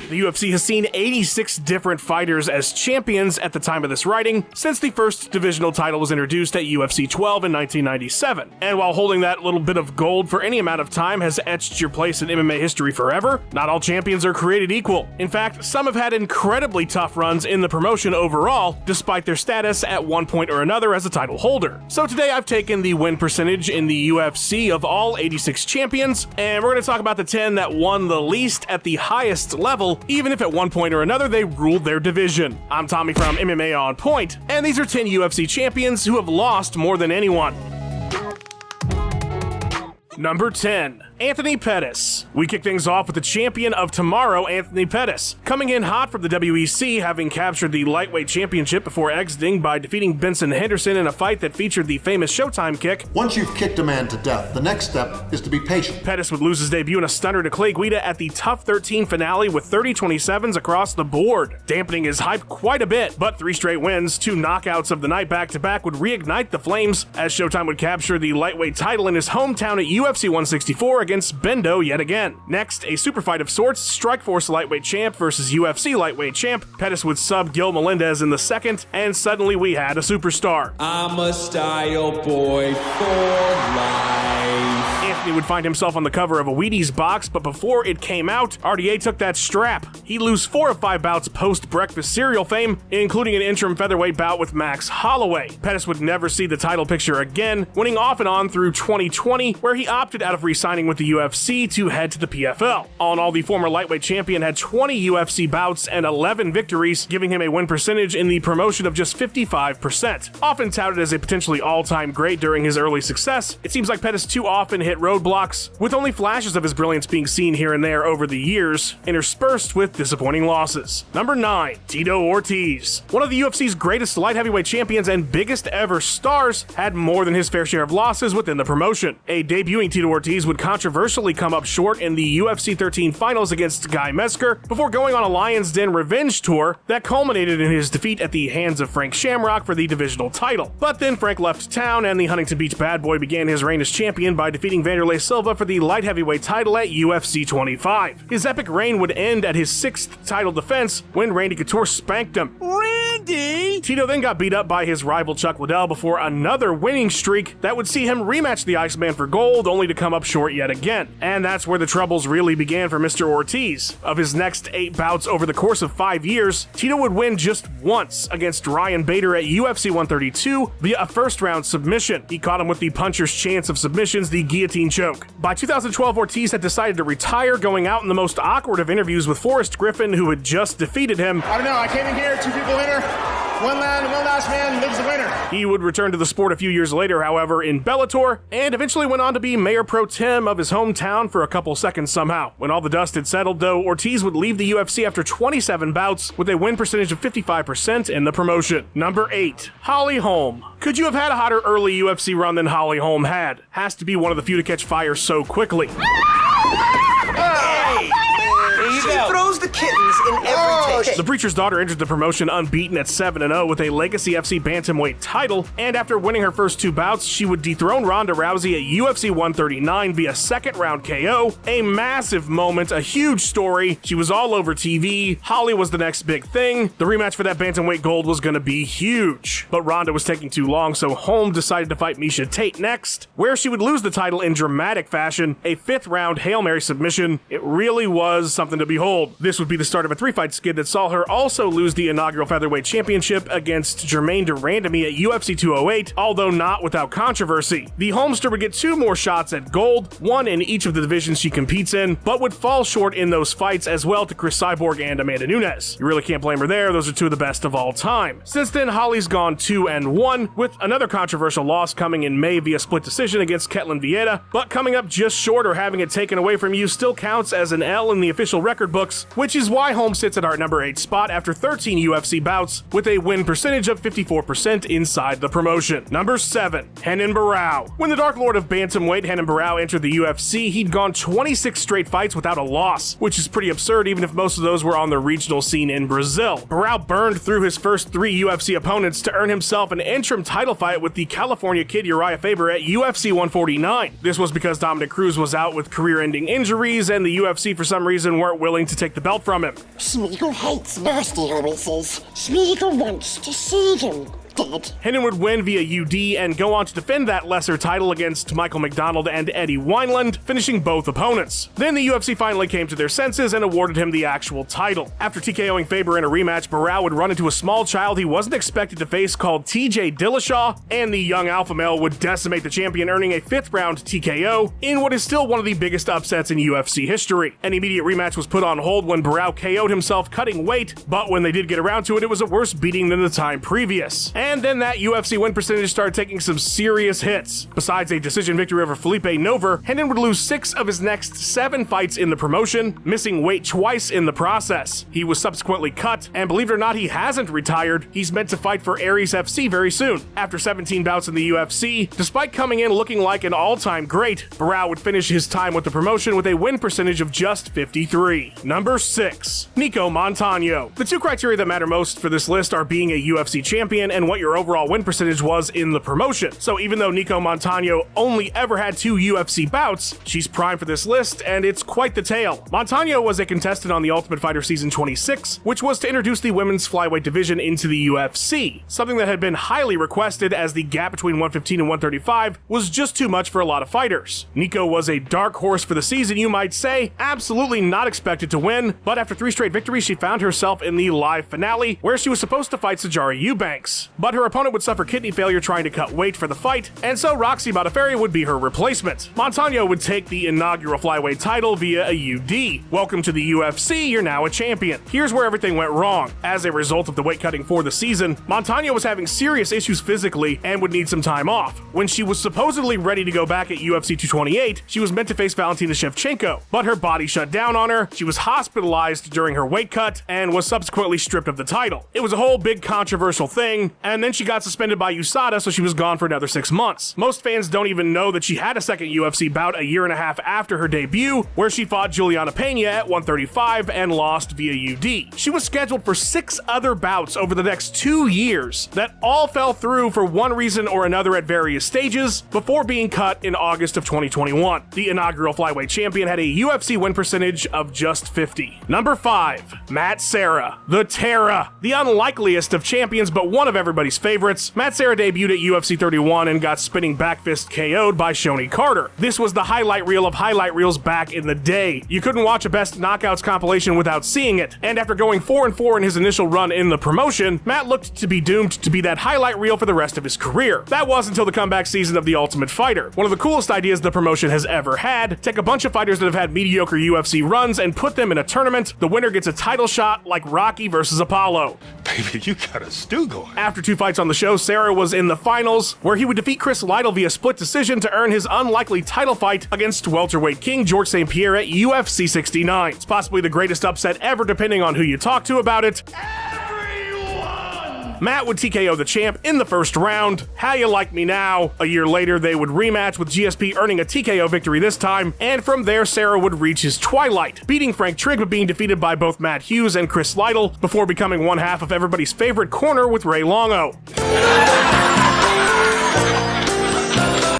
The UFC has seen 86 different fighters as champions at the time of this writing since the first divisional title was introduced at UFC 12 in 1997. And while holding that little bit of gold for any amount of time has etched your place in MMA history forever, not all champions are created equal. In fact, some have had incredibly tough runs in the promotion overall, despite their status at one point or another as a title holder. So today I've taken the win percentage in the UFC of all 86 champions, and we're going to talk about the 10 that won the least at the highest level, even if at one point or another they ruled their division. I'm Tommy from MMA On Point, and these are 10 UFC champions who have lost more than anyone. Number 10. Anthony Pettis. We kick things off with the champion of tomorrow, Anthony Pettis, coming in hot from the WEC, having captured the lightweight championship before exiting by defeating Benson Henderson in a fight that featured the famous Showtime kick. Once you've kicked a man to death, the next step is to be patient. Pettis would lose his debut in a stunner to Clay Guida at the Tough 13 finale with 30-27s across the board, dampening his hype quite a bit. But 3 straight wins, 2 knockouts of the night back-to-back would reignite the flames as Showtime would capture the lightweight title in his hometown at UFC 164 against Bendo yet again. Next, a super fight of sorts, Strikeforce lightweight champ versus UFC lightweight champ. Pettis would sub Gil Melendez in the second, and suddenly we had a superstar. I'm a style boy for life. Anthony would find himself on the cover of a Wheaties box, but before it came out, RDA took that strap. He'd lose 4 of 5 bouts post-breakfast cereal fame, including an interim featherweight bout with Max Holloway. Pettis would never see the title picture again, winning off and on through 2020, where he opted out of re-signing with the UFC to head to the PFL. All in all, the former lightweight champion had 20 UFC bouts and 11 victories, giving him a win percentage in the promotion of just 55%. Often touted as a potentially all-time great during his early success, it seems like Pettis too often hit roadblocks, with only flashes of his brilliance being seen here and there over the years, interspersed with disappointing losses. Number 9. Tito Ortiz. One of the UFC's greatest light heavyweight champions and biggest ever stars, had more than his fair share of losses within the promotion. A debuting Tito Ortiz would controversially come up short in the UFC 13 finals against Guy Mesker before going on a Lion's Den revenge tour that culminated in his defeat at the hands of Frank Shamrock for the divisional title. But then Frank left town and the Huntington Beach bad boy began his reign as champion by defeating Vanderlei Silva for the light heavyweight title at UFC 25. His epic reign would end at his 6th title defense when Randy Couture spanked him. Randy! Tito then got beat up by his rival Chuck Liddell before another winning streak that would see him rematch the Iceman for gold, only to come up short yet again. And that's where the troubles really began for Mr. Ortiz. Of his next 8 bouts over the course of 5 years, Tito would win just once against Ryan Bader at UFC 132 via a first-round submission. He caught him with the puncher's chance of submissions, the guillotine choke. By 2012, Ortiz had decided to retire, going out in the most awkward of interviews with Forrest Griffin, who had just defeated him. I don't know, I came in here, 2 people enter. One last man lives the winner. He would return to the sport a few years later, however, in Bellator, and eventually went on to be mayor pro tem of his hometown for a couple seconds somehow. When all the dust had settled, though, Ortiz would leave the UFC after 27 bouts with a win percentage of 55% in the promotion. Number 8. Holly Holm. Could you have had a hotter early UFC run than Holly Holm had? Has to be one of the few to catch fire so quickly. She throws the kittens in every take. The Preacher's daughter entered the promotion unbeaten at 7-0 with a Legacy FC Bantamweight title, and after winning her first 2 bouts, she would dethrone Ronda Rousey at UFC 139 via second-round KO. A massive moment, a huge story. She was all over TV. Holly was the next big thing. The rematch for that Bantamweight gold was going to be huge. But Ronda was taking too long, so Holm decided to fight Miesha Tate next, where she would lose the title in dramatic fashion, a 5th-round Hail Mary submission. It really was something to behold. This would be the start of a 3-fight skid that saw her also lose the inaugural featherweight championship against Jermaine Durandamy at UFC 208, although not without controversy. The Holmster would get 2 more shots at gold, 1 in each of the divisions she competes in, but would fall short in those fights as well to Chris Cyborg and Amanda Nunes. You really can't blame her there, those are 2 of the best of all time. Since then, Holly's gone 2-1, with another controversial loss coming in May via split decision against Ketlin Vieira, but coming up just short or having it taken away from you still counts as an L in the official record books, which is why Holm sits at our number 8 spot after 13 UFC bouts with a win percentage of 54% inside the promotion. Number 7. Renan Barao. When the Dark Lord of Bantamweight, Renan Barao, entered the UFC, he'd gone 26 straight fights without a loss, which is pretty absurd even if most of those were on the regional scene in Brazil. Barao burned through his first 3 UFC opponents to earn himself an interim title fight with the California Kid Uriah Faber at UFC 149. This was because Dominic Cruz was out with career-ending injuries and the UFC for some reason weren't willing to take the the belt from him. Smeagol hates nasty homies. Smeagol wants to see them dead. Hendon would win via UD and go on to defend that lesser title against Michael McDonald and Eddie Wineland, finishing both opponents. Then the UFC finally came to their senses and awarded him the actual title. After TKOing Faber in a rematch, Barao would run into a small child he wasn't expected to face called TJ Dillashaw, and the young alpha male would decimate the champion, earning a 5th round TKO in what is still one of the biggest upsets in UFC history. An immediate rematch was put on hold when Barao KO'd himself cutting weight, but when they did get around to it, it was a worse beating than the time previous. And then that UFC win percentage started taking some serious hits. Besides a decision victory over Felipe Nover, Hendon would lose 6 of his next 7 fights in the promotion, missing weight twice in the process. He was subsequently cut, and believe it or not, he hasn't retired. He's meant to fight for Aries FC very soon. After 17 bouts in the UFC, despite coming in looking like an all-time great, Barao would finish his time with the promotion with a win percentage of just 53. Number 6. Nicco Montano. The 2 criteria that matter most for this list are being a UFC champion and what your overall win percentage was in the promotion. So even though Nicco Montano only ever had 2 UFC bouts, she's primed for this list, and it's quite the tale. Montano was a contestant on The Ultimate Fighter Season 26, which was to introduce the women's flyweight division into the UFC, something that had been highly requested as the gap between 115 and 135 was just too much for a lot of fighters. Nicco was a dark horse for the season, you might say, absolutely not expected to win, but after 3 straight victories, she found herself in the live finale, where she was supposed to fight Sajara Eubanks. But her opponent would suffer kidney failure trying to cut weight for the fight, and so Roxy Modafferi would be her replacement. Montano would take the inaugural flyweight title via a UD. Welcome to the UFC, you're now a champion. Here's where everything went wrong. As a result of the weight cutting for the season, Montano was having serious issues physically and would need some time off. When she was supposedly ready to go back at UFC 228, she was meant to face Valentina Shevchenko, but her body shut down on her, she was hospitalized during her weight cut, and was subsequently stripped of the title. It was a whole big controversial thing, and then she got suspended by USADA, so she was gone for another 6 months. Most fans don't even know that she had a second UFC bout a year and a half after her debut, where she fought Juliana Pena at 135 and lost via UD. She was scheduled for 6 other bouts over the next 2 years that all fell through for one reason or another at various stages before being cut in August of 2021. The inaugural flyweight champion had a UFC win percentage of just 50. Number 5. Matt Serra. The Terra. The unlikeliest of champions, but one of everybody's favorites. Matt Serra debuted at UFC 31 and got spinning back fist KO'd by Shoney Carter. This was the highlight reel of highlight reels back in the day. You couldn't watch a best knockouts compilation without seeing it, and after going 4-4 in his initial run in the promotion, Matt looked to be doomed to be that highlight reel for the rest of his career. That was until the comeback season of The Ultimate Fighter. One of the coolest ideas the promotion has ever had: take a bunch of fighters that have had mediocre UFC runs and put them in a tournament. The winner gets a title shot like Rocky versus Apollo. Baby, you got a stew going. After 2 fights on the show, Serra was in the finals, where he would defeat Chris Lytle via split decision to earn his unlikely title fight against welterweight king George St. Pierre at UFC 69. It's possibly the greatest upset ever, depending on who you talk to about it. Matt would TKO the champ in the first round. How you like me now? A year later, they would rematch with GSP earning a TKO victory this time, and from there, Serra would reach his twilight, beating Frank Trigg but being defeated by both Matt Hughes and Chris Lytle before becoming one half of everybody's favorite corner with Ray Longo.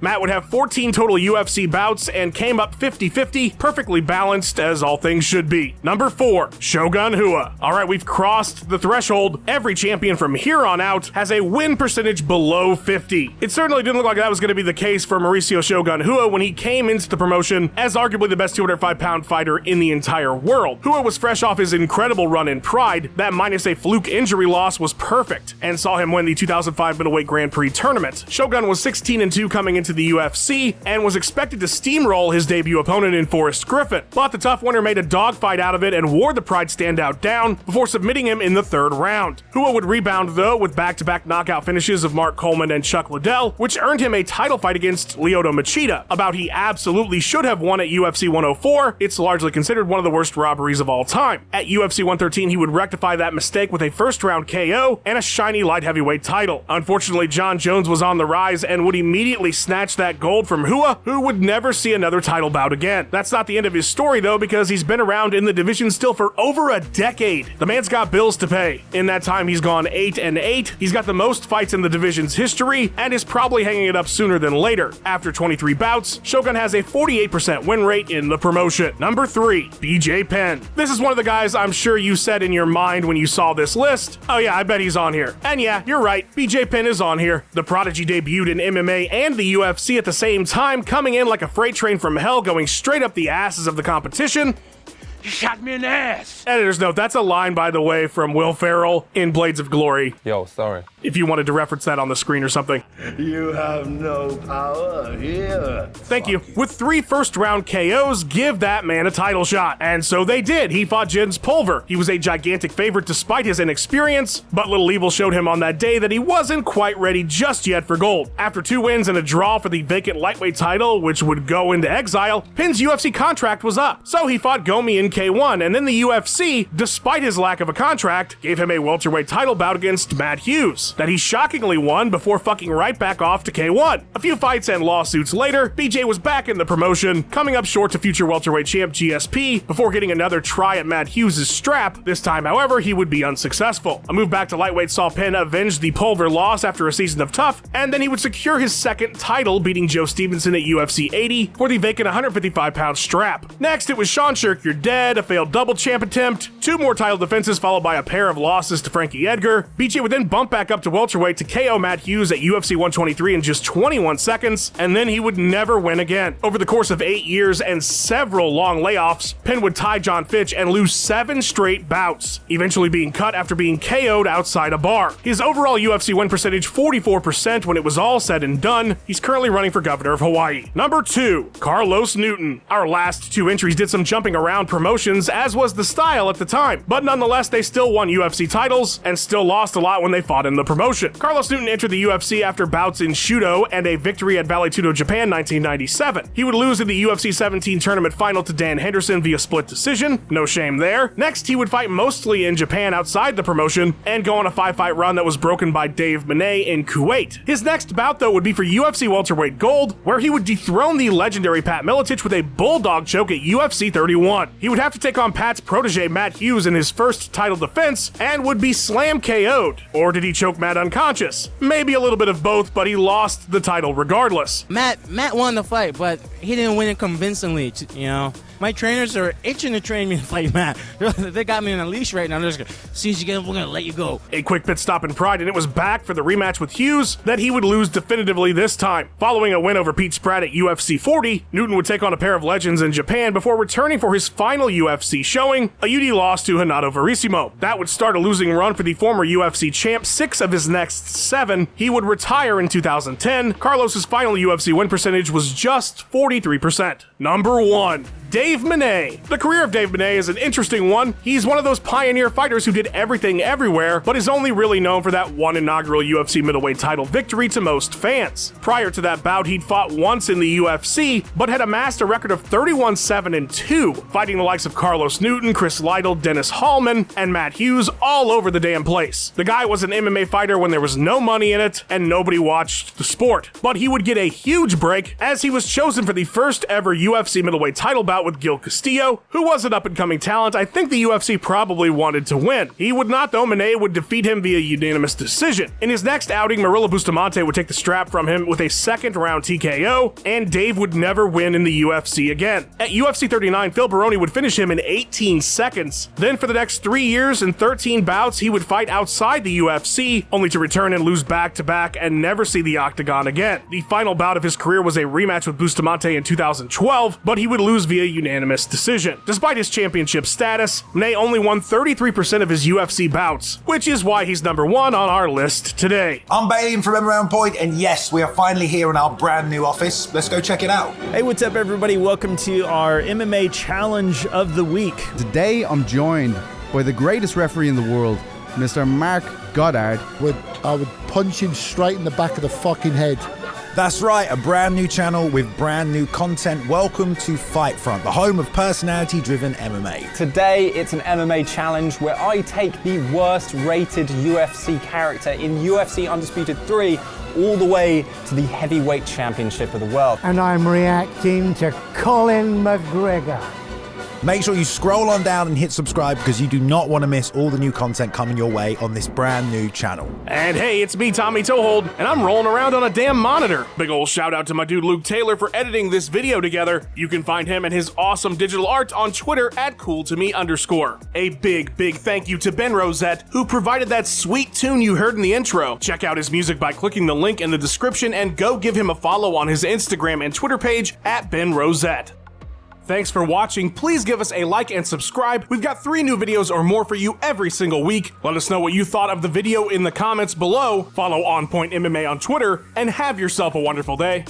Matt would have 14 total UFC bouts and came up 50-50, perfectly balanced as all things should be. Number 4, Shogun Rua. Alright, we've crossed the threshold. Every champion from here on out has a win percentage below 50. It certainly didn't look like that was going to be the case for Mauricio Shogun Rua when he came into the promotion as arguably the best 205-pound fighter in the entire world. Rua was fresh off his incredible run in Pride. That minus a fluke injury loss was perfect, and saw him win the 2005 Middleweight Grand Prix tournament. Shogun was 16-2 coming into the UFC and was expected to steamroll his debut opponent in Forrest Griffin, but the tough winner made a dogfight out of it and wore the Pride standout down before submitting him in the 3rd round. Rua would rebound though with back-to-back knockout finishes of Mark Coleman and Chuck Liddell, which earned him a title fight against Lyoto Machida, a bout he absolutely should have won at UFC 104. It's largely considered one of the worst robberies of all time. At UFC 113, he would rectify that mistake with a first-round KO and a shiny light heavyweight title. Unfortunately, John Jones was on the rise and would immediately snap snatch that gold from Rua, who would never see another title bout again. That's not the end of his story though, because he's been around in the division still for over a decade. The man's got bills to pay. In that time, he's gone 8-8. He's got the most fights in the division's history and is probably hanging it up sooner than later. After 23 bouts, Shogun has a 48% win rate in the promotion. Number 3, BJ Penn. This is one of the guys I'm sure you said in your mind when you saw this list, oh yeah, I bet he's on here. And yeah, you're right, BJ Penn is on here. The Prodigy debuted in MMA and the UFC at the same time, coming in like a freight train from hell, going straight up the asses of the competition. You shot me in the ass. Editor's note, that's a line, by the way, from Will Ferrell in Blades of Glory. Yo, sorry. If you wanted to reference that on the screen or something. You have no power here. Thank you. With 3 first-round KOs, give that man a title shot. And so they did. He fought Jens Pulver. He was a gigantic favorite despite his inexperience, but Little Evil showed him on that day that he wasn't quite ready just yet for gold. After 2 wins and a draw for the vacant lightweight title, which would go into exile, Penn's UFC contract was up. So he fought Gomi in K1, and then the UFC, despite his lack of a contract, gave him a welterweight title bout against Matt Hughes that he shockingly won before fucking right back off to K1. A few fights and lawsuits later, BJ was back in the promotion, coming up short to future welterweight champ GSP before getting another try at Matt Hughes' strap. This time, however, he would be unsuccessful. A move back to lightweight saw Penn avenge the Pulver loss after a season of tough, and then he would secure his second title, beating Joe Stevenson at UFC 80 for the vacant 155-pound strap. Next, it was Sean Shirk, You're Dead, a failed double champ attempt, 2 more title defenses followed by a pair of losses to Frankie Edgar. BJ would then bump back up to welterweight to KO Matt Hughes at UFC 123 in just 21 seconds, and then he would never win again. Over the course of 8 years and several long layoffs, Penn would tie John Fitch and lose 7 straight bouts, eventually being cut after being KO'd outside a bar. His overall UFC win percentage 44% when it was all said and done. He's currently running for governor of Hawaii. Number 2, Carlos Newton. Our last 2 entries did some jumping around promotions, as was the style at the time, but nonetheless they still won UFC titles and still lost a lot when they fought in the promotion. Carlos Newton entered the UFC after bouts in Shudo and a victory at Vale Tudo, Japan 1997. He would lose in the UFC 17 tournament final to Dan Henderson via split decision. No shame there. Next, he would fight mostly in Japan outside the promotion and go on a 5-fight run that was broken by Dave Menne in Kuwait. His next bout, though, would be for UFC welterweight gold, where he would dethrone the legendary Pat Miletich with a bulldog choke at UFC 31. He would have to take on Pat's protege Matt Hughes in his first title defense and would be slam KO'd. Or did he choke Matt unconscious? Maybe a little bit of both, but he lost the title regardless. Matt won the fight, but he didn't win it convincingly, you know. My trainers are itching to train me to fight Matt. They got me on a leash right now. They're just going, as soon as you get up, we're going to let you go. A quick pit stop in Pride, and it was back for the rematch with Hughes that he would lose definitively this time. Following a win over Pete Spratt at UFC 40, Newton would take on a pair of legends in Japan before returning for his final UFC showing, a UD loss to Hanato Verissimo. That would start a losing run for the former UFC champ. 6 of his next 7. He would retire in 2010. Carlos's final UFC win percentage was just 43%. Number 1. Dave Menne. The career of Dave Menne is an interesting one. He's one of those pioneer fighters who did everything everywhere, but is only really known for that one inaugural UFC middleweight title victory to most fans. Prior to that bout, he'd fought once in the UFC, but had amassed a record of 31-7-2, fighting the likes of Carlos Newton, Chris Lytle, Dennis Hallman, and Matt Hughes all over the damn place. The guy was an MMA fighter when there was no money in it, and nobody watched the sport. But he would get a huge break as he was chosen for the first ever UFC middleweight title bout with Gil Castillo, who was an up-and-coming talent I think the UFC probably wanted to win. He would not, though. Menne would defeat him via unanimous decision. In his next outing, Murilo Bustamante would take the strap from him with a second-round TKO, and Dave would never win in the UFC again. At UFC 39, Phil Baroni would finish him in 18 seconds. Then for the next 3 years and 13 bouts, he would fight outside the UFC, only to return and lose back-to-back and never see the octagon again. The final bout of his career was a rematch with Bustamante in 2012, but he would lose via unanimous decision. Despite his championship status, Menne only won 33% of his UFC bouts, which is why he's number 1 on our list today. I'm Bailey from Round Point, and yes, we are finally here in our brand new office. Let's go check it out. Hey, what's up, everybody? Welcome to our MMA Challenge of the Week. Today, I'm joined by the greatest referee in the world, Mr. Mark Goddard. I would punch him straight in the back of the fucking head. That's right, a brand new channel with brand new content. Welcome to Fight Front, the home of personality-driven MMA. Today, it's an MMA challenge where I take the worst rated UFC character in UFC Undisputed 3 all the way to the heavyweight championship of the world. And I'm reacting to Colin McGregor. Make sure you scroll on down and hit subscribe because you do not want to miss all the new content coming your way on this brand new channel. And hey, it's me, Tommy Toehold, and I'm rolling around on a damn monitor. Big ol' shout out to my dude Luke Taylor for editing this video together. You can find him and his awesome digital art on Twitter at @cooltome_. A big thank you to Ben Rosette, who provided that sweet tune you heard in the intro. Check out his music by clicking the link in the description and go give him a follow on his Instagram and Twitter page @BenRosette. Thanks for watching. Please give us a like and subscribe. We've got 3 new videos or more for you every single week. Let us know what you thought of the video in the comments below. Follow On Point MMA on Twitter, and have yourself a wonderful day.